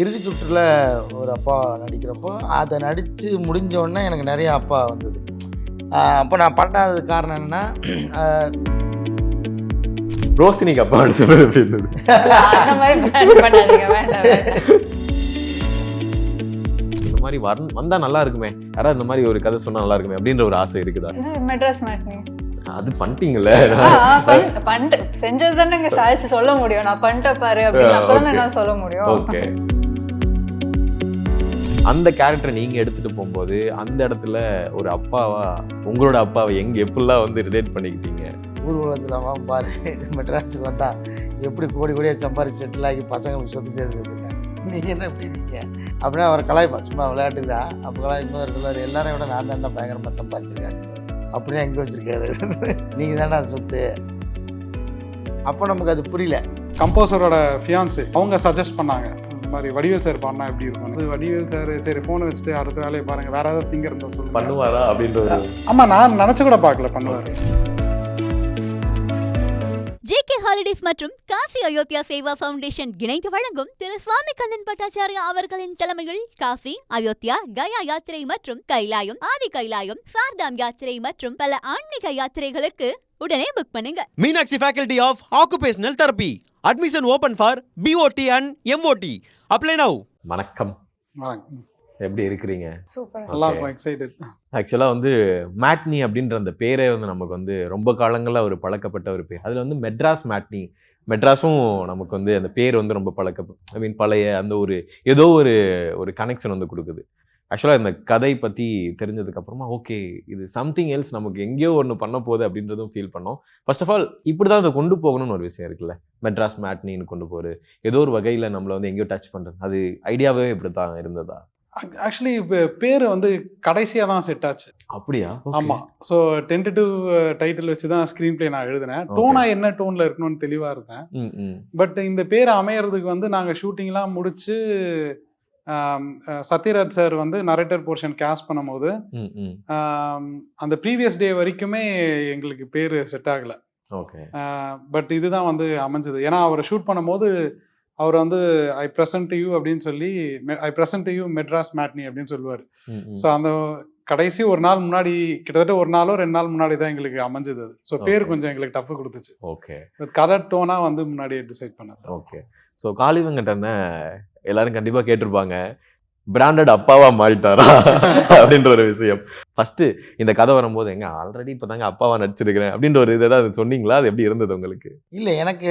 இறுதி சுற்றுல ஒரு அப்பா நடிக்கிறப்போ அதை நடித்து முடிஞ்சோடனே எனக்கு நிறைய அப்பா வந்தது. அப்போ நான் பண்ணாதது காரணம் என்னென்னா, ரோஷினிக்கு அப்பா சொல்றது எப்படி இருந்தது? அந்த மாதிரி பண்ணாதீங்க, வேண்டாம் வேண்டாம். இந்த மாதிரி வந்தா நல்லா இருக்குமே, யாராவது இந்த மாதிரி ஒரு கதை சொன்னா நல்லா இருக்குமே அப்படின்ற ஒரு ஆசை இருக்குதா? இது மெட்ராஸ் மேட்னி. அது பண்ணிட்டீங்கல்ல, பண்ணிட்டு செஞ்சது தானேங்க சாதிச்சு சொல்ல முடியும். நான் பண்ணிட்டேன் பாரு அப்படின்னு அப்பதானே நான் சொல்ல முடியும். ஓகே. அந்த கேரக்டரை நீங்க எடுத்துட்டு போகும்போது அந்த இடத்துல ஒரு அப்பாவா உங்களோட அப்பாவை எப்படிலாம் வந்து ரிலேட் பண்ணிக்கிட்டீங்க? ஊர் உலகத்தில் பாரு, மெட்ராஸுக்கு வந்தா எப்படி கோடி கோடியாக சம்பாரிச்சு செட்டில் ஆகி பசங்களுக்கு சொத்து சேர்த்து வச்சுருக்கேன், நீங்கள் என்ன எப்படி இருக்கீங்க அப்படின்னா அவர் கலாய்ப்பா, சும்மா விளையாட்டு தான். அப்போ கலாய்க்கும் சொல்லுவார், எல்லாரையும் விட நான் தானே பயங்கரமாக சம்பாரிச்சிருக்கேன், அப்படியே எங்கே வச்சுருக்காரு, நீங்கள் தானே அது சொத்து. அப்போ நமக்கு அது புரியல. கம்போசரோட ஃபியான்ஸு அவங்க சஜஸ்ட் பண்ணாங்க, இந்த மாதிரி வடிவேல் சார் பாடினா எப்படி இருக்கும். வடிவேல் சார் சரி ஃபோனை வச்சுட்டு அடுத்த வேலையை பாருங்கள், வேறு ஏதாவது சிங்கர் இருந்தால் சொல்லுங்கள், பண்ணுவாரா அப்படின்றது. ஆமாம், நான் நினச்சி கூட பார்க்கல பண்ணுவார். ஜேகே ஹாலிடேஸ் மற்றும் காசி அயோத்தியா சேவா ஃபவுண்டேஷன் இணைந்து வழங்கும் திரு சுவாமி கண்ணன் பட்டாச்சாரியா அவர்களின் தலைமையில் காசி, அயோத்தியா, கயா யாத்திரை மற்றும் கைலாயம், ஆதி கைலாயம், சார்தாம் யாத்திரை மற்றும் பல ஆன்மீக யாத்திரைகளுக்கு உடனே புக் பண்ணுங்க. Meenakshi Faculty of Occupational Therapy. Admission open for BOT and MOT. Apply now. வணக்கம், எப்படி இருக்கிறீங்க? சூப்பர். நல்லா இருக்கும், எக்ஸைட்டட். ஆக்சுவலாக வந்து மேட்னி அப்படின்ற அந்த பேரே வந்து நமக்கு வந்து ரொம்ப காலங்களில் ஒரு பழக்கப்பட்ட ஒரு பேர். அதில் வந்து மெட்ராஸ் மேட்னி, மெட்ராஸும் நமக்கு வந்து அந்த பேர் வந்து ரொம்ப பழைய அந்த ஒரு ஏதோ ஒரு கனெக்ஷன் வந்து கொடுக்குது. ஆக்சுவலாக இந்த கதை பற்றி தெரிஞ்சதுக்கப்புறமா ஓகே, இது சம்திங் எல்ஸ், நமக்கு எங்கேயோ ஒன்று பண்ண போகுது அப்படின்றதும் ஃபீல் பண்ணோம். ஃபர்ஸ்ட் ஆஃப் ஆல் இப்படி தான் அதை கொண்டு போகணும்னு ஒரு விஷயம் இருக்குல்ல, மெட்ராஸ் மேட்னின்னு கொண்டு போகிறது, ஏதோ ஒரு வகையில் நம்மளை வந்து எங்கேயோ டச் பண்ணுறது, அது ஐடியாவே இப்படி தான் இருந்ததா? ஆக்சுவலி இப்போ பேர் வந்து கடைசியாக தான் செட் ஆச்சு. அப்படியா? ஆமாம். ஸோ டென்டேட்டிவ் டைட்டில் வச்சு தான் ஸ்க்ரீன் பிளே நான் எழுதினேன். டோனா என்ன டோனில் இருக்கணும்னு தெளிவாக இருந்தேன். பட் இந்த பேர் அமையறதுக்கு வந்து நாங்கள் ஷூட்டிங்லாம் முடிச்சு சத்யராஜ் சார் வந்து நரேட்டர் போர்ஷன் கேஸ்ட் பண்ணும்போது அந்த ப்ரீவியஸ் டே வரைக்குமே எங்களுக்கு பேர் செட் ஆகலை. பட் இதுதான் வந்து அமைஞ்சது. ஏன்னா அவரை ஷூட் பண்ணும்போது அவர் வந்து ஐ ப்ரெசன்ட் யூ அப்படின்னு சொல்லி, ஐ ப்ரெசன்ட் யூ மெட்ராஸ் மேட்னி அப்படின்னு சொல்லுவார். ஸோ அந்த கடைசி ஒரு நாள் முன்னாடி, கிட்டத்தட்ட ஒரு நாளோ 2 நாள் முன்னாடி தான் எங்களுக்கு அமைஞ்சது. ஸோ பேர் கொஞ்சம் எங்களுக்கு டஃப் கொடுத்துச்சு. ஓகே. கலர் டோனா வந்து முன்னாடியே டிசைட் பண்ணது. ஓகே. ஸோ காளிவெங்கட் எல்லாரும் கண்டிப்பாக கேட்டிருப்பாங்க, பிராண்டட் அப்பாவா மாறிட்டாரா அப்படின்ற ஒரு விஷயம். ஃபர்ஸ்ட் இந்த கதை வரும்போது எங்க ஆல்ரெடி இப்போ தாங்க அப்பாவா நடிச்சிருக்கிறேன் அப்படின்ற ஒரு இதை தான் சொன்னீங்களா? அது எப்படி இருந்தது உங்களுக்கு? இல்லை, எனக்கு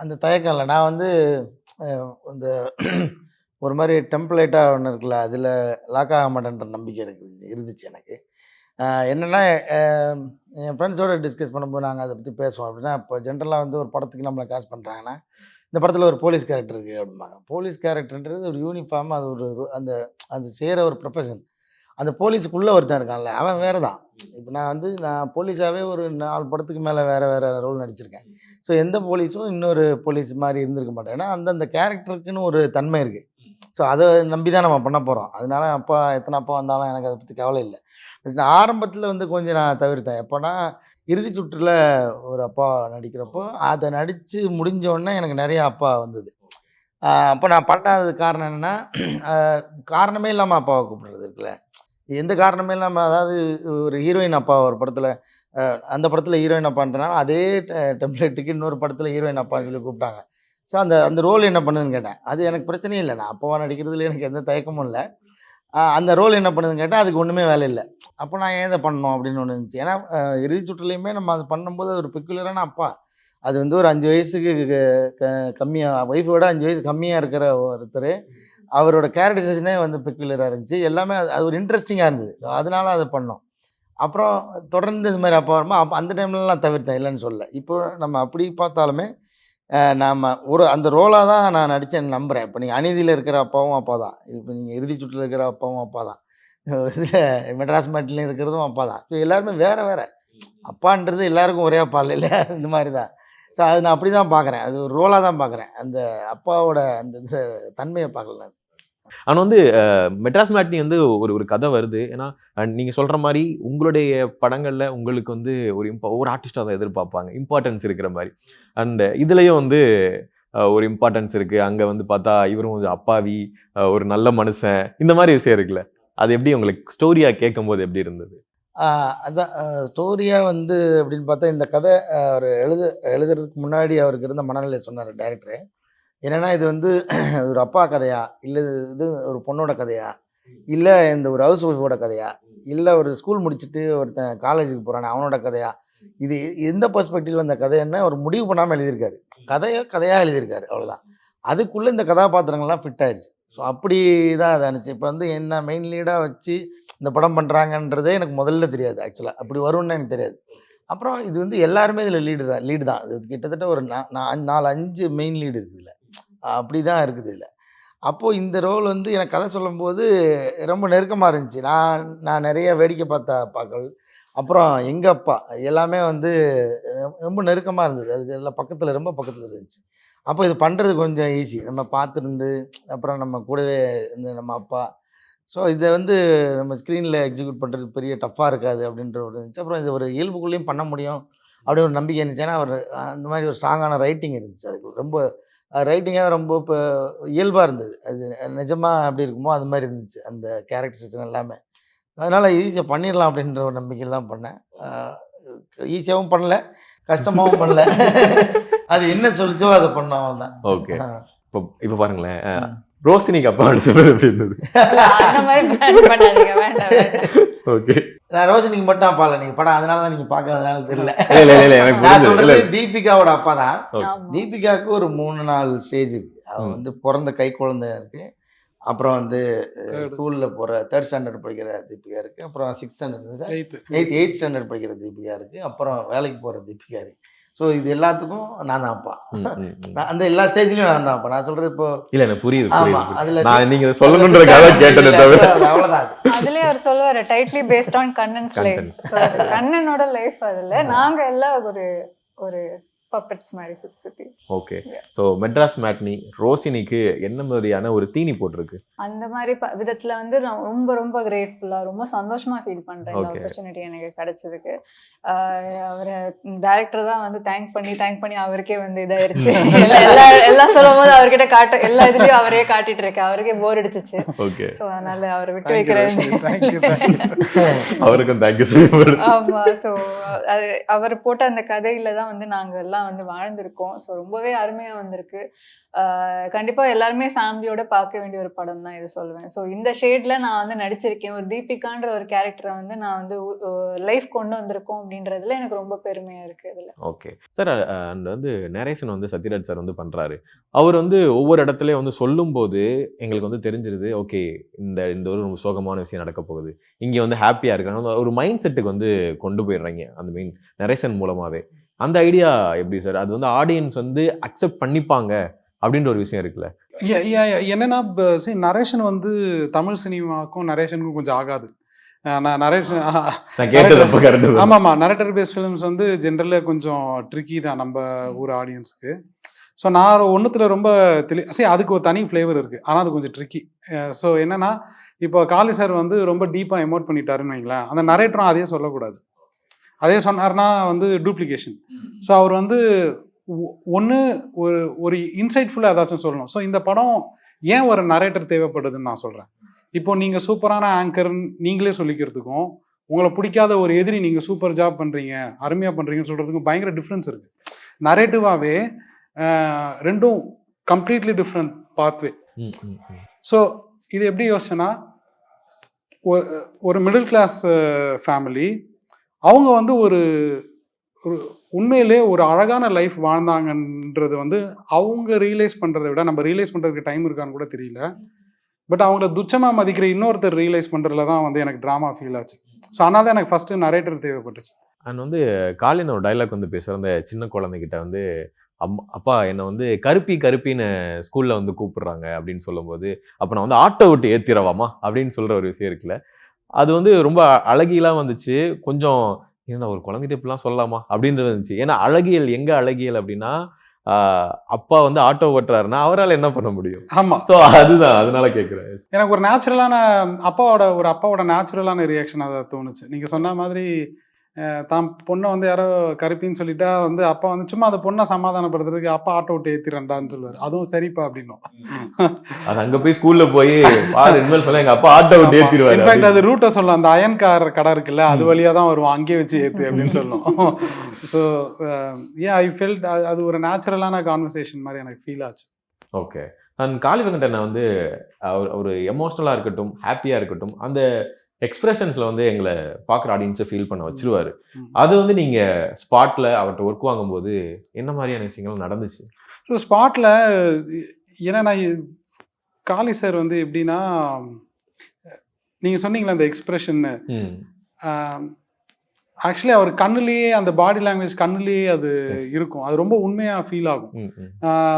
அந்த தயக்கம் இல்லை. நான் வந்து இந்த ஒரு மாதிரி டெம்ப்ளேட்டாக ஒன்று இருக்குல்ல, அதில் லாக் ஆக மாட்டேன்ற நம்பிக்கை இருந்துச்சு எனக்கு. என்னென்னா, என் ஃப்ரெண்ட்ஸோடு டிஸ்கஸ் பண்ணும்போது நாங்கள் அதை பற்றி பேசுவோம். அப்படின்னா இப்போ ஜென்ரலாக வந்து ஒரு படத்துக்கு நம்மளை காசு பண்ணுறாங்கன்னா, இந்த படத்தில் ஒரு போலீஸ் கேரக்டர் இருக்குது அப்படிம்பாங்க. போலீஸ் கேரக்டர்ன்றது ஒரு யூனிஃபார்ம், அது அந்த அது செய்கிற ஒரு ப்ரொஃபஷன். அந்த போலீஸுக்குள்ளே ஒருத்தன் இருக்கான்ல, அவன் வேறு தான். இப்போ நான் போலீஸாகவே ஒரு 4 படத்துக்கு மேலே வேறு ரோல் நடிச்சிருக்கேன். ஸோ எந்த போலீஸும் இன்னொரு போலீஸ் மாதிரி இருந்திருக்க மாட்டேன். ஏன்னா அந்தந்த கேரக்டருக்குன்னு ஒரு தன்மை இருக்குது. ஸோ அதை நம்பி தான் நம்ம பண்ண போகிறோம். அதனால எத்தனை அப்பா வந்தாலும் எனக்கு அதை பற்றி கவலை இல்லை. நான் ஆரம்பத்தில் வந்து கொஞ்சம் நான் தவிர்த்தேன். எப்போனா இறுதி சுற்றுல ஒரு அப்பா நடிக்கிறப்போ அதை நடித்து முடிஞ்சோடனே எனக்கு நிறைய அப்பா வந்தது. அப்போ நான் பண்ணாதது காரணம் என்னென்னா, காரணமே இல்லாமல் அப்பாவை கூப்பிடுறது இருக்குல்ல, எந்த காரணமே இல்லாமல். அதாவது ஒரு ஹீரோயின் அப்பா ஒரு படத்தில், அந்த படத்தில் ஹீரோயின் அப்பான்றனால அதே டெம்ப்ளேட்டுக்கு இன்னொரு படத்தில் ஹீரோயின் அப்பான்னு சொல்லி கூப்பிட்டாங்க. ஸோ அந்த ரோல் என்ன பண்ணுதுன்னு கேட்டேன். அது எனக்கு பிரச்சனையே இல்லை, நான் அப்பாவாக நடிக்கிறதுல எனக்கு எந்த தயக்கமும் இல்லை. அந்த ரோல் என்ன பண்ணுதுன்னு கேட்டால் அதுக்கு ஒன்றுமே வேலை இல்லை. அப்போ நான் ஏன் இதை பண்ணணும் அப்படின்னு ஒன்று இருந்துச்சு. ஏன்னா இறுதி சுற்றுலையுமே நம்ம அது பண்ணும்போது ஒரு பெக்குலரான அப்பா, அது வந்து ஒரு 5 வயசுக்கு கம்மியாக, ஒய்ஃபோட 5 வயசு கம்மியாக இருக்கிற ஒருத்தர், அவரோட கேரக்டரைசேஷனே வந்து பெக்குலராக இருந்துச்சு. எல்லாமே அது ஒரு இன்ட்ரெஸ்டிங்காக இருந்தது. அதனால அதை பண்ணோம். அப்புறம் தொடர்ந்து இது மாதிரி அப்பா வரும்போது அப்போ அந்த டைம்லலாம் தவிர்த்தேன், இல்லைன்னு சொல்ல. இப்போ நம்ம அப்படி பார்த்தாலுமே நாம் அந்த ரோலாக தான் நான் நடித்தேன்னு நம்புகிறேன். இப்போ நீங்கள் அநீதியில் இருக்கிற அப்பாவும் அப்பா தான், இப்போ நீங்கள் இறுதி சுற்றில் இருக்கிற அப்பாவும் அப்பா தான், இதில் மெட்ராஸ் மேட்லையும் இருக்கிறதும் அப்பா தான். ஸோ எல்லாருமே வேறு அப்பான்றது எல்லாருக்கும் ஒரே அப்பா இல்லை, இந்த மாதிரி தான். ஸோ அது நான் அப்படி தான் பார்க்குறேன், அது ஒரு ரோலாக தான் பார்க்குறேன். அந்த அப்பாவோட அந்த தன்மையை பார்க்கல நான். ஆனால் வந்து மெட்ராஸ் மேட்னி வந்து ஒரு கதை வருது. ஏன்னா நீங்கள் சொல்கிற மாதிரி உங்களுடைய படங்களில் உங்களுக்கு வந்து ஒரு ஆர்டிஸ்டாக தான் எதிர்பார்ப்பாங்க, இம்பார்ட்டன்ஸ் இருக்கிற மாதிரி. அண்ட் இதுலேயும் வந்து ஒரு இம்பார்ட்டன்ஸ் இருக்கு, அங்க வந்து பார்த்தா இவரும் கொஞ்சம் அப்பாவி, ஒரு நல்ல மனுஷன், இந்த மாதிரி விஷயம் இருக்குல்ல, அது எப்படி உங்களுக்கு ஸ்டோரியா கேட்கும் போது எப்படி இருந்தது? அதான் ஸ்டோரியாக வந்து அப்படின்னு பார்த்தா இந்த கதை அவர் எழுதுறதுக்கு முன்னாடி அவருக்கு இருந்த மனநிலை சொன்னார் டைரக்டரு. என்னென்னா இது வந்து ஒரு அப்பா கதையா, இல்லை இது ஒரு பொண்ணோட கதையா, இல்லை இந்த ஒரு ஹவுஸ் ஒய்ஃபோட கதையா, இல்லை ஒரு ஸ்கூல் முடிச்சுட்டு ஒருத்தன் காலேஜுக்கு போகிறானே அவனோட கதையா, இது எந்த பெர்ஸ்பெக்டிவில் அந்த கதைன்னு ஒரு முடிவு பண்ணாமல் எழுதியிருக்காரு. கதையாக எழுதியிருக்காரு, அவ்வளோதான். அதுக்குள்ளே இந்த கதாபாத்திரங்கள்லாம் ஃபிட் ஆயிடுச்சு. ஸோ அப்படி தான் அது அனுச்சு. இப்போ வந்து என்ன மெயின் லீடாக வச்சு இந்த படம் பண்ணுறாங்கன்றதே எனக்கு முதல்ல தெரியாது. ஆக்சுவலாக அப்படி வரும்னு எனக்கு தெரியாது. அப்புறம் இது வந்து எல்லாருமே இதில் லீடு தான். இது கிட்டத்தட்ட ஒரு 4-5 மெயின் லீடு இருக்குது இதில். அப்படி தான் இருக்குது இதில். அப்போது இந்த ரோல் வந்து எனக்கு கதை சொல்லும்போது ரொம்ப நெருக்கமாக இருந்துச்சு. நான் நிறைய வேடிக்கை பார்த்த அப்பாக்கள், அப்புறம் எங்கள் அப்பா எல்லாமே வந்து ரொம்ப நெருக்கமாக இருந்தது. அதுக்கு எல்லாம் பக்கத்தில், ரொம்ப பக்கத்தில் இருந்துச்சு. அப்போ இது பண்ணுறது கொஞ்சம் ஈஸி. நம்ம பார்த்துருந்து அப்புறம் நம்ம கூடவே இருந்து நம்ம அப்பா. ஸோ இதை வந்து நம்ம ஸ்க்ரீனில் எக்ஸிக்யூட் பண்ணுறது பெரிய டஃப்பாக இருக்காது அப்படின்ற ஒரு இருந்துச்சு. அப்புறம் இது ஒரு இயல்புக்குள்ளேயும் பண்ண முடியும் அப்படின்னு ஒரு நம்பிக்கை இருந்துச்சு. ஏன்னா அவர் அந்த மாதிரி ஒரு ஸ்ட்ராங்கான ரைட்டிங் இருந்துச்சு. அதுக்கு ரொம்ப ரைட்டிங்காக ரொம்ப இப்போ இயல்பாக இருந்தது. அது நிஜமாக எப்படி இருக்குமோ அது மாதிரி இருந்துச்சு அந்த கேரக்டரிஸ்டிக் எல்லாமே. அதனால் ஈஸியாக பண்ணிடலாம் அப்படின்ற ஒரு நம்பிக்கையில் தான் பண்ணேன். ஈஸியாகவும் பண்ணல, கஷ்டமாகவும் பண்ணல. அது என்ன சொல்லிச்சோ அதை பண்ணோம், அவ்வளோதான். ஓகே. இப்போ பாருங்களேன், ரோஷினிக்கு அப்பா சொல்றது எப்படி இருந்தது? அந்த மாதிரி plan பண்ணாதீங்க, வேண்டாம் வேண்டாம். ஓகே. நான் ரோஷினிக்கு மட்டும் அப்பா இல்லை, நீங்கள் படம் அதனால தான் நீங்கள் பார்க்காதனால தெரியல. இல்ல எனக்கு நான் சொல்றது தீபிகாவோட அப்பா தான். ஆமா. தீபிகாவுக்கு ஒரு 3-4 ஸ்டேஜ் இருக்கு. அவன் வந்து பிறந்த கை குழந்தையா இருக்கு. அப்புறம் வந்து ஸ்கூலில் போகிற 3rd ஸ்டாண்டர்ட் படிக்கிற தீபிகா இருக்குது. அப்புறம் 6th ஸ்டாண்டர்ட் 8th ஸ்டாண்டர்ட் படிக்கிற தீபிகா இருக்குது. அப்புறம் வேலைக்கு போகிற தீபிகா இருக்குது. ஸோ இது எல்லாத்துக்கும் நான் தான் அப்பா. நான் அந்த எல்லா ஸ்டேஜ்லையும் நான் தான் அப்பா. நான் சொல்கிறது இப்போ இல்ல எனக்கு புரியுது. ஆமாம், அதில் நான் நீங்க சொல்லணுன்றதுக்காக கேட்டதை தவிர அவ்வளோதான். அதுலயே அவர் சொல்லுவாரு tightly based on Kannan's life. கண்ணனோட லைஃப் அதுல நாங்க எல்லாம் ஒரு பப்பட்ஸ் மாதிரி சுத்தி. ஓகே. ஸோ மெட்ராஸ் மேட்னி ரோஷினிக்கு என்ன மாதிரியான ஒரு தீனி போட்டிருக்கு? அந்த மாதிரி விதத்துல வந்து நான் ரொம்ப ரொம்ப கிரேட்ஃபுல்லா, ரொம்ப சந்தோஷமா ஃபீல் பண்றேன் இந்த ஆப்பர்ச்சுனிட்டி எனக்கு கிடைச்சதுக்கு. அவரை டைரக்டர் தான் வந்து தேங்க் பண்ணி அவருக்கே வந்து இதாயிருச்சு. எல்லாம் சொல்லும் போது அவர்கிட்ட எல்லா இதுலயும் அவரே காட்டிட்டு இருக்கேன். அவருக்கே போர் அடிச்சிச்சு. ஓகே. ஸோ அதனால அவரை விட்டு வைக்கிறேன். அவருக்கும் தேங்க்யூ சொல்லுங்க. ஆமா. ஸோ அவர் போட்ட அந்த கதையில தான் வந்து நாங்க எல்லாம் வந்து வாழ்ந்திருக்கோம். ஸோ ரொம்பவே அருமையா வந்திருக்கு. கண்டிப்பா எல்லாருமே ஃபேமிலியோட பார்க்க வேண்டிய ஒரு படம் தான் இது சொல்லுவேன். ஸோ இந்த ஷேட்ல நான் வந்து நடிச்சிருக்கேன். ஒரு தீபிகான்ற ஒரு கேரக்டரை வந்து நான் வந்து லைஃப் கொண்டு வந்திருக்கோம் அப்படின்றதுல எனக்கு ரொம்ப பெருமையா இருக்கு இதுல. Okay sir. அண்ட் வந்து நரேஷன் வந்து சத்யராஜ் சார் வந்து பண்றாரு. அவர் வந்து ஒவ்வொரு இடத்துலயும் வந்து சொல்லும் போது எங்களுக்கு வந்து தெரிஞ்சிருது, ஓகே இந்த ஒரு ரொம்ப சோகமான விஷயம் நடக்க போகுது, இங்க வந்து ஹாப்பியா இருக்காங்க, ஒரு மைண்ட் செட்டுக்கு வந்து கொண்டு போயிடுறாங்க அந்த மெயின் நரேஷன் மூலமாவே. அந்த ஐடியா எப்படி சார்? அது வந்து ஆடியன்ஸ் வந்து அக்செப்ட் பண்ணிப்பாங்க அப்படின்ற ஒரு விஷயம் இருக்குல்ல. என்னன்னா நரேஷன் வந்து தமிழ் சினிமாவுக்கும் நரேஷனுக்கும் கொஞ்சம் ஆகாது. ஆமாம், நரேட்டர் பேஸ் ஃபிலிம்ஸ் வந்து ஜென்ரலாக கொஞ்சம் ட்ரிக்கி தான் நம்ம ஊர் ஆடியன்ஸுக்கு. ஸோ நான் ஒன்றுத்தில் ரொம்ப அதுக்கு ஒரு தனி ஃப்ளேவர் இருக்குது, ஆனால் அது கொஞ்சம் ட்ரிக்கி. ஸோ என்னென்னா இப்போ காளி சார் வந்து ரொம்ப டீப்பாக எமோட் பண்ணிட்டாருன்னு வைங்களேன், அந்த நரேட்டரும் அதையே சொல்லக்கூடாது. அதே சொன்னார்னா வந்து டூப்ளிகேஷன். ஸோ அவர் வந்து ஒன்று ஒரு இன்சைட்ஃபுல்லாக ஏதாச்சும் சொல்லணும். ஸோ இந்த படம் ஏன் ஒரு நரேட்டர் தேவைப்படுதுன்னு நான் சொல்கிறேன். இப்போ நீங்கள் சூப்பரான ஆங்கர்ன்னு நீங்களே சொல்லிக்கிறதுக்கும், உங்களை பிடிக்காத ஒரு எதிரி நீங்கள் சூப்பர் ஜாப் பண்ணுறீங்க, அருமையாக பண்ணுறீங்கன்னு சொல்கிறதுக்கும் பயங்கர டிஃப்ரென்ஸ் இருக்குது. நரேட்டிவாகவே ரெண்டும் கம்ப்ளீட்லி டிஃப்ரெண்ட் பாத்வே. ஸோ இது எப்படி யோசிச்சேன்னா, ஒரு மிடில் கிளாஸ் ஃபேமிலி அவங்க வந்து ஒரு உண்மையிலே ஒரு அழகான லைஃப் வாழ்ந்தாங்கன்றது வந்து அவங்க ரியலைஸ் பண்ணுறதை விட நம்ம ரியலைஸ் பண்ணுறதுக்கு டைம் இருக்கான்னு கூட தெரியல. பட் அவங்கள துச்சமாக மதிக்கிற இன்னொருத்தர் ரியலைஸ் பண்ணுறதுல தான் வந்து எனக்கு ட்ராமா ஃபீல் ஆச்சு. ஸோ அதனால தான் எனக்கு ஃபஸ்ட்டு நரேட்டர் தேவைப்பட்டுச்சு. அண்ட் வந்து காலின் ஒரு டைலாக் வந்து பேசுகிற அந்த சின்ன குழந்தைகிட்ட வந்து அப்பா என்னை வந்து கருப்பின்னு ஸ்கூலில் வந்து கூப்பிடுறாங்க அப்படின்னு சொல்லும்போது, அப்போ நான் வந்து ஆட்டோ விட்டு ஏற்றிடவாமா அப்படின்னு சொல்கிற ஒரு விஷயம் இருக்குல்ல, அது வந்து ரொம்ப அழகியெல்லாம் வந்துச்சு. கொஞ்சம் ஏன்னா ஒரு குழந்தைகிட்ட இப்படிலாம் சொல்லலாமா அப்படின்றது இருந்துச்சு. ஏன்னா அழகியல் எங்க அழகியல் அப்படின்னா, அப்பா வந்து ஆட்டோ ஓட்டுறாருன்னா அவரால் என்ன பண்ண முடியும்? ஆமாம். ஸோ அதுதான், அதனால கேட்குறேன். எனக்கு ஒரு நேச்சுரலான அப்பாவோட நேச்சுரலான ரியாக்ஷன் அதை தோணுச்சு. நீங்கள் சொன்ன மாதிரி தான் பொண்ணை வந்து யாரோ கருப்பின்னு சொல்லிட்டா வந்து அப்பா வந்து சும்மா அந்த பொண்ணை சமாதானப்படுத்துறதுக்கு அப்பா ஆட்டோ விட்டு ஏற்றிறண்டான்னு சொல்லுவார். அதுவும் சரிப்பா அப்படின்னும். அது அங்க போய் ஸ்கூல்ல போய் பாரு இனிமேல் சொல்ல எங்க அப்பா ஆட்டோ விட்டு ஏத்திடுவாரு. இன்ஃபேக்ட் அது ரூட்டை சொல்லும், அந்த அயன் கார் கடை இருக்குல்ல அது வழியா தான் வருவான், அங்கேயே வச்சு ஏற்று அப்படின்னு சொல்லும். ஸோ ஏன் ஐ ஃபெல்ட் அது ஒரு நேச்சுரலான கான்வர்சேஷன் மாதிரி எனக்கு ஃபீல் ஆச்சு. ஓகே. அண்ட் காளி வெங்கடனை வந்து ஒரு எமோஷ்னலாக இருக்கட்டும், ஹாப்பியாக இருக்கட்டும், அந்த எக்ஸ்பிரஷன்ஸில் வந்து எங்களை பார்க்குற ஆடியன்ஸை ஃபீல் பண்ண வச்சிருவாரு. அது வந்து நீங்கள் ஸ்பாட்டில் அவர்கிட்ட ஒர்க் வாங்கும்போது என்ன மாதிரியான விஷயங்கள் நடந்துச்சு? ஸோ ஸ்பாட்டில் ஏன்னா நான் காளி சார் வந்து எப்படின்னா, நீங்கள் சொன்னீங்களா அந்த எக்ஸ்பிரஷன்னு, ஆக்சுவலி அவர் கண்ணுலேயே அந்த பாடி லாங்குவேஜ் கண்ணுலேயே அது இருக்கும். அது ரொம்ப உண்மையாக ஃபீல் ஆகும்.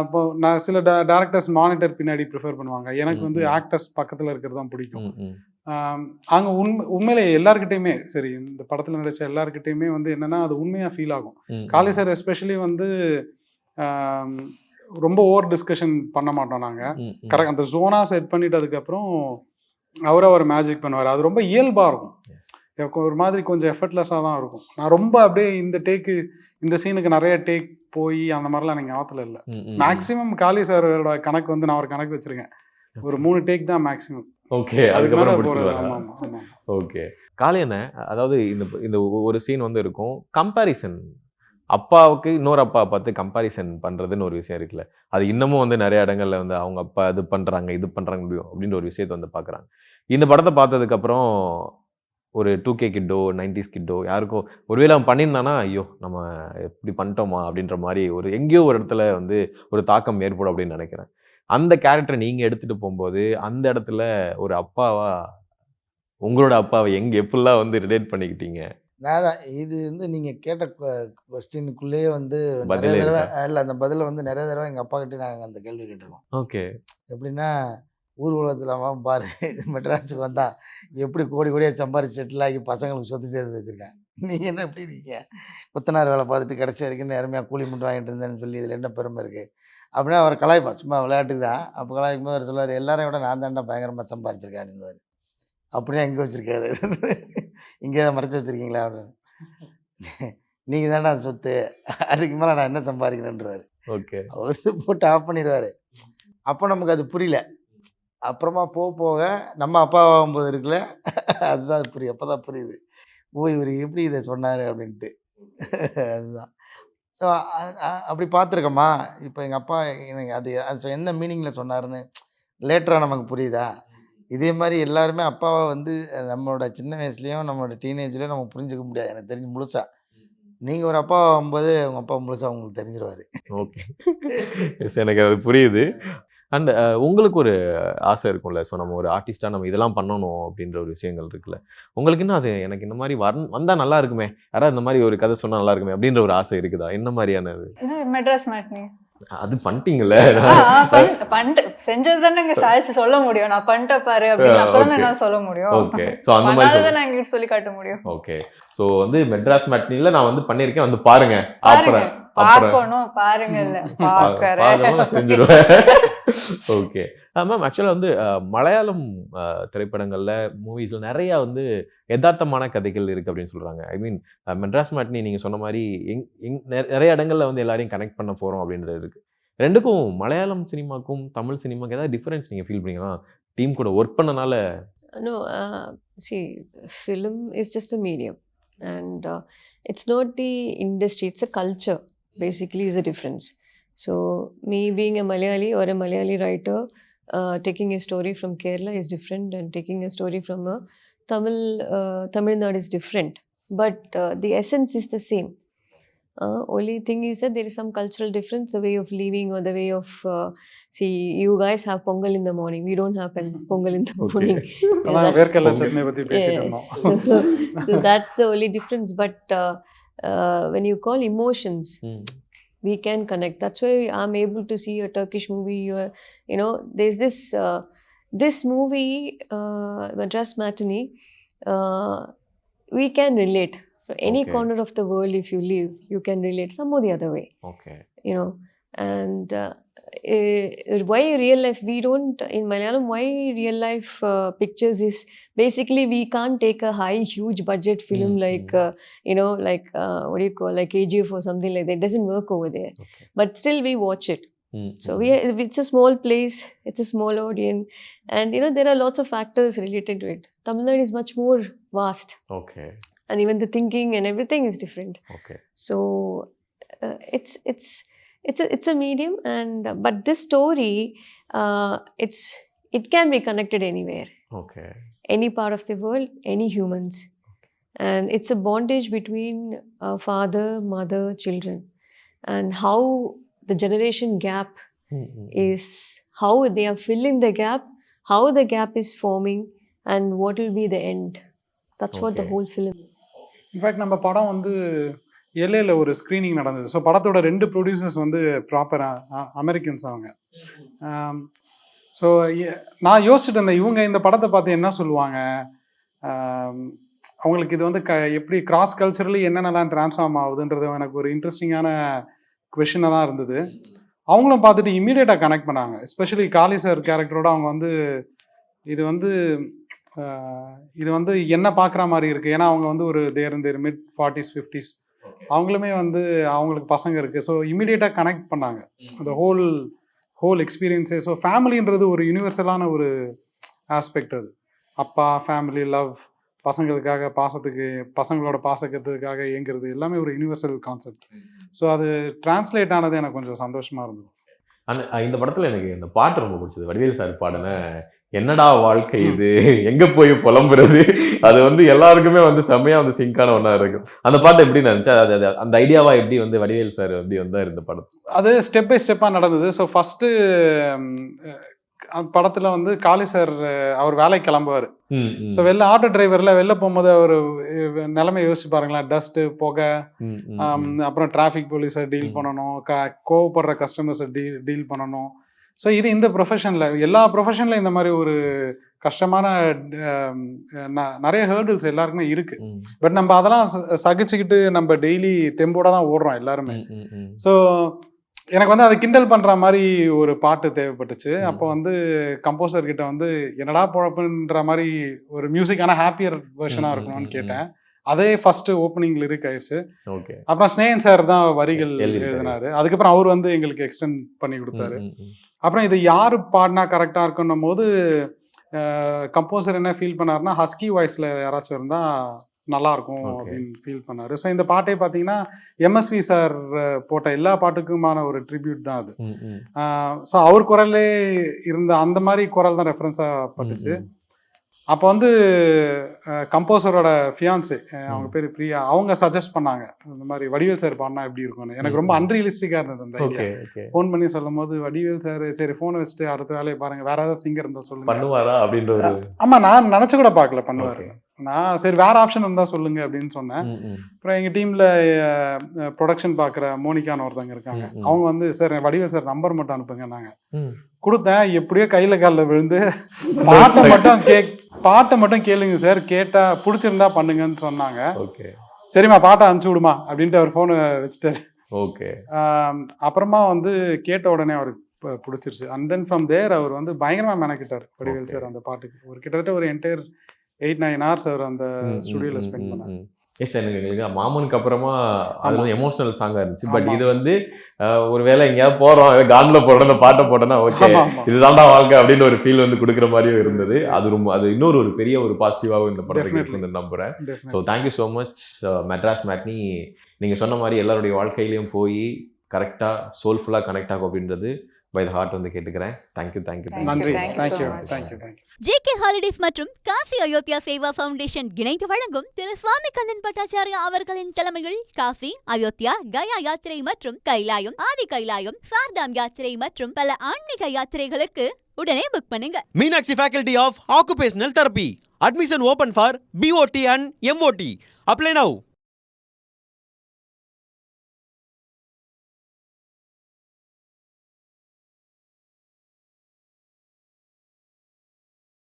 இப்போ நான் சில டேரக்டர்ஸ் மானிட்டர் பின்னாடி ப்ரிஃபர் பண்ணுவாங்க. எனக்கு வந்து ஆக்டர்ஸ் பக்கத்தில் இருக்கிறது தான் பிடிக்கும். அங்கே உண்மையிலே எல்லாருக்கிட்டையுமே சரி, இந்த படத்தில் நடித்த எல்லாருக்கிட்டையுமே வந்து என்னென்னா அது உண்மையாக ஃபீல் ஆகும். காளி சார் எஸ்பெஷலி வந்து ரொம்ப ஓவர் டிஸ்கஷன் பண்ண மாட்டோம் நாங்கள். கரெக்ட் அந்த ஜோனாக செட் பண்ணிட்டு அதுக்கப்புறம் அவர் மேஜிக் பண்ணுவார். அது ரொம்ப இயல்பாக இருக்கும். ஒரு மாதிரி கொஞ்சம் எஃபர்ட்லெஸ்ஸாக தான் இருக்கும். நான் ரொம்ப அப்படியே இந்த சீனுக்கு நிறைய டேக் போய் அந்த மாதிரிலாம் நீங்கள் ஆற்றுல இல்லை. மேக்ஸிமம் காளி சாரோட கணக்கு வந்து நான் ஒரு கணக்கு வச்சுருக்கேன், ஒரு 3 டேக் தான் மேக்ஸிமம். ஓகே, அதுக்கப்புறம் ஓகே. காளி அண்ணன், அதாவது இந்த ஒரு சீன் வந்து இருக்கும், கம்பேரிசன் அப்பாவுக்கு இன்னொரு அப்பா பார்த்து கம்பேரிசன் பண்ணுறதுன்னு ஒரு விஷயம் இருக்குல்ல, அது இன்னமும் வந்து நிறைய இடங்கள்ல வந்து அவங்க அப்பா இது பண்ணுறாங்க இது பண்ணுறாங்க முடியும் அப்படின்ற ஒரு விஷயத்தை வந்து பார்க்குறாங்க. இந்த படத்தை பார்த்ததுக்கப்புறம் ஒரு 2K கிட்டோ 90s கிட்டோ யாருக்கும் ஒருவேளை அவன் பண்ணியிருந்தானா ஐயோ நம்ம எப்படி பண்ணிட்டோமா அப்படின்ற மாதிரி ஒரு எங்கேயோ ஒரு இடத்துல வந்து ஒரு தாக்கம் ஏற்படும் அப்படின்னு நினைக்கிறேன். அந்த கேரக்டரை நீங்கள் எடுத்துகிட்டு போகும்போது அந்த இடத்துல ஒரு அப்பாவா உங்களோட அப்பாவை எப்படிலாம் வந்து ரிலேட் பண்ணிக்கிட்டீங்க? நான் தான் இது வந்து நீங்கள் கேட்ட கொஸ்டினுக்குள்ளேயே வந்து நிறைய தடவை இல்லை, அந்த பதிலை வந்து நிறைய தடவை எங்கள் அப்பா கிட்டே நாங்கள் அந்த கேள்வி கேட்டிருக்கோம். ஓகே. எப்படின்னா ஊர் உலகத்தில் அவன் பாரு மெட்ராஸுக்கு வந்தால் எப்படி கோடி கோடியாக சம்பாரிச்சு செட்டில் ஆகி பசங்களுக்கு சொத்து சேர்த்து வச்சுருக்கேன், நீங்கள் என்ன எப்படி இருக்கீங்க, கொத்தனார் வேலை பார்த்துட்டு கடைசி வரைக்கும் நேர்மையாக கூலி மட்டும் வாங்கிட்டு இருந்தேன்னு சொல்லி இதில் என்ன பெருமை இருக்குது அப்படின்னா அவர் கலாய்ப்பான், சும்மா விளையாட்டுக்கு தான். அப்போ கலாய்க்கும் போது அவர் சொல்லுவார், எல்லாரையும் விட நான் தாண்டா பயங்கரமாக சம்பாரிச்சிருக்கேன் அப்படின்வார். அப்படியே எங்கே வச்சுருக்காரு, இங்கே தான் மறைச்சி வச்சுருக்கீங்களா அப்படின்னு, நீங்கள் தானே அது சொத்து, அதுக்கு மேலே நான் என்ன சம்பாதிக்கிறேன்றவார். ஓகே. அவர் போட்டு ஆஃப் பண்ணிடுவார். அப்போ நமக்கு அது புரியல. அப்புறமா போக நம்ம அப்பா ஆகும்போது இருக்குல்ல, அதுதான் புரியும். அப்போ தான் புரியுது, ஓ இவர் எப்படி இதை சொன்னார் அப்படின்ட்டு. அதுதான். ஸோ அப்படி பார்த்துருக்கோமா, இப்போ எங்கள் அப்பா எனக்கு அது எந்த மீனிங்கில் சொன்னாருன்னு லேட்டராக நமக்கு புரியுதா. இதே மாதிரி எல்லாருமே அப்பாவை வந்து நம்மளோட சின்ன வயசுலேயும் நம்மளோட டீனேஜ்லேயும் நம்ம புரிஞ்சுக்க முடியாது எனக்கு தெரிஞ்சு முழுசாக. நீங்கள் ஒரு அப்பா ஆகும்போது உங்கள் அப்பா முழுசாக உங்களுக்கு தெரிஞ்சிருவார். ஓகே, எனக்கு அது புரியுது. அண்ட் உங்களுக்கு ஒரு ஆசை இருக்கும்ல, ஸோ நம்ம ஒரு ஆர்டிஸ்டாக நம்ம இதெல்லாம் பண்ணணும் அப்படின்ற ஒரு விஷயங்கள் இருக்குல்ல, உங்களுக்கு இன்னும் அது எனக்கு இந்த மாதிரி வந்தால் நல்லா இருக்குமே, யாராவது இந்த மாதிரி ஒரு கதை சொன்னால் நல்லா இருக்குமே அப்படின்ற ஒரு ஆசை இருக்குதா? என்ன மாதிரியானது? மெட்ராஸ் மேட்னி அது பண்ணிட்டீங்கல்ல, செஞ்சது தானே சாதிச்சு சொல்ல முடியும். நான் பண்ணிட்ட பாரு அப்படின்னு அப்பதான் நான் சொல்ல முடியும். ஓகே, ஸோ அந்த மாதிரி நான் இங்கிட்ட சொல்லி காட்ட முடியும். ஓகே, ஸோ வந்து மெட்ராஸ் மேட்னில நான் வந்து பண்ணியிருக்கேன், வந்து பாருங்க. பார்க்கணும் பாருங்க, இல்ல பார்க்கறேன் செஞ்சிருவேன். ஓகே மேம், ஆக்சுவலாக வந்து மலையாளம் திரைப்படங்களில் மூவிஸில் நிறையா வந்து யதார்த்தமான கதைகள் இருக்குது அப்படின்னு சொல்கிறாங்க. ஐ மீன் மெட்ராஸ் மேட்னி நீங்கள் சொன்ன மாதிரி நிறைய இடங்களில் வந்து எல்லாரையும் கனெக்ட் பண்ண போகிறோம் அப்படின்றது இருக்குது. ரெண்டுக்கும் மலையாளம் சினிமாக்கும் தமிழ் சினிமாக்கும் ஏதாவது டிஃப்ரென்ஸ் நீங்கள் ஃபீல் பண்ணீங்கன்னா டீம் கூட ஒர்க் பண்ணனால? No, see, film is just a medium and it's not the industry, it's a culture basically is the difference. So me being a Malayali or a Malayali writer, taking a story from Kerala is different and taking a story from a Tamil Nadu is different. But the essence is the same. Only thing is that there is some cultural difference, the way of living or the way of see, you guys have Pongal in the morning, we don't have Pongal in the morning. So that's the only difference. But when you call emotions, we can connect. That's why I'm able to see a Turkish movie. You know, there's this movie, Madras Matinee. We can relate. For any corner of the world, if you live, you can relate some or the other way. Okay. You know, and why real life, we don't in Malayalam, why real life pictures is basically we can't take a high huge budget film like like what do you call, like KGF or something like that. It doesn't work over there. Okay. But still we watch it. So it's a small place, it's a small audience, and there are lots of factors related to it. Tamil Nadu is much more vast, Okay. and even the thinking and everything is different. Okay. So it's a medium, and but this story, it can be connected anywhere, Okay. any part of the world, any humans, and it's a bondage between father, mother, children, and how the generation gap is, how they are filling the gap, how the gap is forming, and what will be the end. That's what the Okay. whole film. In fact நம்ம படம் வந்து எல்ஏல ஒரு screening நடந்தது. So படத்தோட 2 producers வந்து proper Americans அவங்க. So நான் யோசிச்சுட்டு இருந்தேன், இவங்க இந்த படத்தை பார்த்து என்ன சொல்லுவாங்க, அவங்களுக்கு இது வந்து எப்படி கிராஸ் கல்ச்சரலி என்னென்னலாம் ட்ரான்ஸ்ஃபார்ம் ஆகுதுன்றது எனக்கு ஒரு இன்ட்ரெஸ்டிங்கான கொஷினாக தான் இருந்தது. அவங்களும் பார்த்துட்டு இம்மீடியட்டாக கனெக்ட் பண்ணாங்க. எஸ்பெஷலி காளி சார் கேரக்டரோட அவங்க வந்து இது வந்து என்ன பார்க்குற மாதிரி இருக்குது. ஏன்னா அவங்க வந்து ஒரு தேர் மிட் 40s 50s, அவங்களுமே வந்து அவங்களுக்கு பசங்க இருக்குது. ஸோ இம்மீடியட்டாக கனெக்ட் பண்ணாங்க அந்த ஹோல் எக்ஸ்பீரியன்ஸே. ஸோ ஃபேமிலின்றது ஒரு யூனிவர்சலான ஒரு ஆஸ்பெக்ட். அது அப்பா, ஃபேமிலி, லவ், பசங்களுக்காக பசங்களோட பாசக்கிறதுக்காக இயங்குறது எல்லாமே ஒரு யூனிவர்சல் கான்செப்ட். ஸோ அது டிரான்ஸ்லேட் ஆனது எனக்கு கொஞ்சம் சந்தோஷமாக இருந்தது. இந்த படத்தில் எனக்கு இந்த பாட்டு ரொம்ப பிடிச்சது. வடிவேல் சார் பாடின என்னடா வாழ்க்கை இது, எங்க போய் புலம்புறது, அது வந்து எல்லாருக்குமே வந்து செம்மையா வந்து சிங்கான ஒன்றா இருக்கும். அந்த பாட்டு எப்படி நினைச்சா, அது அந்த ஐடியாவா எப்படி வந்து வடிவேல் சார் எப்படி வந்தார் இந்த படம்? அது ஸ்டெப் பை ஸ்டெப்பாக நடந்தது. ஸோ ஃபஸ்ட்டு படத்தில் வந்து காளி சார் அவர் வேலைக்கு கிளம்புவார். ஸோ ஆட்டோ டிரைவரில் வெளில போகும்போது அவர் நிலைமை யோசிச்சு பாருங்களேன். டஸ்ட்டு, புகை, அப்புறம் டிராஃபிக் போலீஸை டீல் பண்ணணும், கோவப்படுற கஸ்டமர்ஸை டீல் பண்ணணும். ஸோ இது இந்த ப்ரொஃபஷனில், எல்லா ப்ரொஃபஷனில் இந்த மாதிரி ஒரு கஷ்டமான நிறைய ஹேர்டில்ஸ் எல்லாருக்குமே இருக்குது. பட் நம்ம அதெல்லாம் சகிச்சுக்கிட்டு நம்ம டெய்லி தெம்போட தான் ஓடுறோம் எல்லாருமே. ஸோ எனக்கு வந்து அதை கிண்டல் பண்ணுற மாதிரி ஒரு பாட்டு தேவைப்பட்டுச்சு. அப்போ வந்து கம்போசர் கிட்ட வந்து என்னடா பொழப்புன்ற மாதிரி ஒரு மியூசிக்கான ஹாப்பியர் வெர்ஷனாக இருக்கணும்னு கேட்டேன். அதே ஃபர்ஸ்ட் ஓப்பனிங் லிரிக் ஆயிடுச்சு. அப்புறம் ஸ்னேகன் சார் தான் வரிகள் எழுதினாரு. அதுக்கப்புறம் அவர் வந்து எங்களுக்கு எக்ஸ்டெண்ட் பண்ணி கொடுத்தாரு. அப்புறம் இது யார் பாடினா கரெக்டாக இருக்குன்னும் போது கம்போசர் என்ன ஃபீல் பண்ணாருன்னா, ஹஸ்கி வாய்ஸில் யாராச்சும் இருந்தால் நல்லாயிருக்கும் அப்படின்னு ஃபீல் பண்ணார். ஸோ இந்த பாட்டே பார்த்தீங்கன்னா எம்எஸ்வி சார் போட்ட எல்லா பாட்டுக்குமான ஒரு ட்ரிபியூட் தான் அது. ஸோ அவர் குரலே இருந்த அந்த மாதிரி குரல் தான் ரெஃபரன்ஸாக பட்டுச்சு. அப்போ வந்து கம்போசரோட ஃபியான்ஸே, அவங்க பேர் பிரியா, அவங்க சஜஸ்ட் பண்ணாங்க இந்த மாதிரி வடிவேல் சார் பாடினா எப்படி இருக்கும்னு. எனக்கு ரொம்ப அன்ரியலிஸ்டிக்காக இருந்தது அந்த ஐடியா. ஃபோன் பண்ணி சொல்லும் போது வடிவேல் சார் சரி ஃபோனை வச்சுட்டு அடுத்த வேலையை பாருங்க, வேற ஏதாவது சிங்கர் இருந்தால் சொல்லுங்க பண்ணுவாரா அப்படின்ற. ஆமாம், நான் நினச்சி கூட பார்க்கல பண்ணுவார். நான் சரி வேற ஆப்ஷன் இருந்தால் சொல்லுங்க அப்படின்னு சொன்னேன். அப்புறம் எங்கள் டீமில் ப்ரொடக்ஷன் பார்க்குற மோனிகான்னு ஒருத்தவங்க இருக்காங்க. அவங்க வந்து சார் வடிவேல் சார் நம்பர் மட்டும் அனுப்புங்க. நாங்கள் கொடுத்தேன். எப்படியோ கையில் காலில் விழுந்து பாட்டை மட்டும் கேளுங்க சார், கேட்டா பிடிச்சிருந்தா பண்ணுங்கன்னு சொன்னாங்க. சரிம்மா பாட்டை அனுப்பிச்சு விடுமா அப்படின்ட்டு அவர் ஃபோனை வச்சுட்டாரு. அப்புறமா வந்து கேட்ட உடனே அவருக்கு பிடிச்சிருச்சு. அண்ட் தென் ஃப்ரம் தேர் அவர் வந்து பயங்கரமாக மெனக்கிட்டார் வடிவேல் சார் அந்த பாட்டுக்கு. ஒரு கிட்டத்தட்ட ஒரு என்டையர் 8-9 hours அவர் அந்த ஸ்டுடியோவில் ஸ்பெண்ட் பண்ணார். எஸ், எனக்கு மாமனுக்கு அப்புறமா அது வந்து எமோஷனல் சாங்காக இருந்துச்சு. பட் இது வந்து ஒரு வேளை எங்கேயாவது போகிறோம், காண்டில் போடுறோம், அந்த பாட்டை போட்டோன்னா ஓகே இதுதான்டா வாழ்க்கை அப்படின்னு ஒரு ஃபீல் வந்து கொடுக்குற மாதிரியும் இருந்தது. அது இன்னொரு ஒரு பெரிய ஒரு பாசிட்டிவாகவும் இந்த படத்துக்கு இருக்குன்னு நம்புகிறேன். So thank you so much Madras matinee. நீங்கள் சொன்ன மாதிரி எல்லாருடைய வாழ்க்கையிலையும் போய் கரெக்டாக சோல்ஃபுல்லாக கனெக்ட் ஆகும் அப்படின்றது பை த ஹார்ட் வந்து கேட்டுக்கிறேன். தேங்க்யூ. நன்றி. JK ஹாலிடேஸ் மற்றும் காஃபி அயோத்தியா சேவா ஃபவுண்டேஷன் இணைந்து வழங்கும் திரு சுவாமி கண்ணன் பட்டாச்சாரியா அவர்களின் தலைமையில் காஃபி, அயோத்தியா, கயா யாத்திரை மற்றும் கைலாயம், ஆதி கைலாயம், சார்தாம் யாத்திரை மற்றும் பல ஆன்மீக யாத்திரைகளுக்கு உடனே புக் பண்ணுங்க. Meenakshi faculty of occupational therapy. Admission open for BOT and MOT. Apply now.